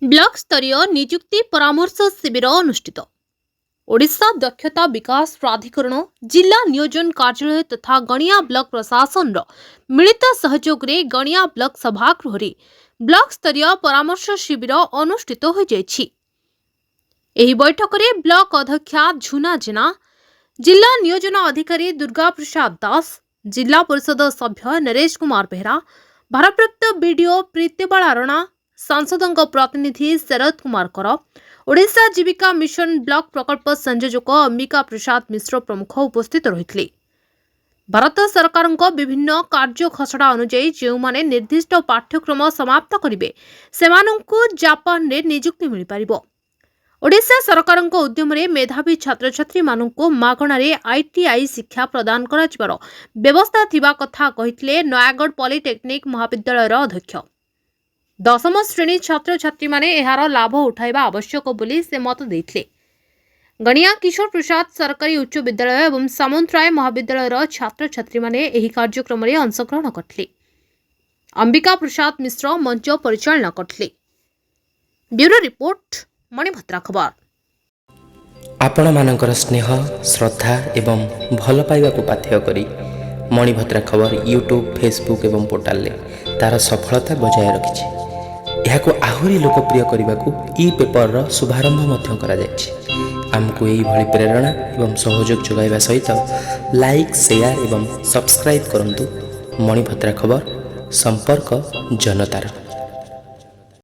Block स्तरीय नियुक्ति परामर्श शिविर अनुष्ठित। ओडिशा दक्षता विकास प्राधिकरण जिला नियोजन कार्यालय तथा गणिया ब्लॉक प्रशासन मिलित सहयोग रे गणिया ब्लॉक सभागृह रे ब्लॉक स्तरीय परामर्श शिविर अनुष्ठित हो जायछि। एही बैठक रे ब्लॉक अध्यक्षा झुना जेना, जिला नियोजन अधिकारी दुर्गा प्रसाद दास, जिला परिषद सभ्य नरेश कुमार बेहरा, भारप्राप्त बीडीओ प्रीतिबाला राणा, सांसदों प्रतिनिधि शरद कुमार कर, ओडिशा जीविका मिशन ब्लॉक प्रकल्प संयोजक अंबिका प्रसाद मिश्र प्रमुख उपस्थित रही। भारत सरकार विभिन्न कार्य खसड़ा अनुଯାयी जो माने निर्दिष्ट पाठ्यक्रम समाप्त करेंगे सेमानंकु जापान रे नियुक्ति मिल पारिबो। ओडिशा सरकार उद्यम रे मेधावी छात्र छात्री मानंकु मागणारे आईटीआई शिक्षा प्रदान कराजिबार व्यवस्था थिबा कथा कहितले नयागढ़ पॉलिटेक्निक महाविद्यालयर अध्यक्ष। दशम श्रेणी छात्र छात्री माने एहार लाभ उठाइबा आवश्यक बोली से मत देथिले। गणिया किशोर प्रसाद सरकारी उच्च विद्यालय एवं सामंतराय महाविद्यालयर छात्र छात्री माने एही कार्यक्रम रे अंशग्रहण करथिले। अंबिका प्रसाद मिश्र मंच परिचालना करथिले। ब्यूरो रिपोर्ट मणिभद्रा खबर। आपण मानकर स्नेह श्रद्धा एवं भल पाइबा को पाथ्य करी मणिभद्रा खबर यूट्यूब फेसबुक एवं पोर्टाल ले तार सफलता बजाय रखिछि। एहाको आहुरी लोकप्रिय करने को ई पेपर रो शुभारंभ मध्य करा जायछि। आमको एही भली प्रेरणा एवं सहयोग जोगाइबा सहित लाइक शेयर एवं सब्सक्राइब करंतु। मणिभद्रा खबर संपर्क जनतार।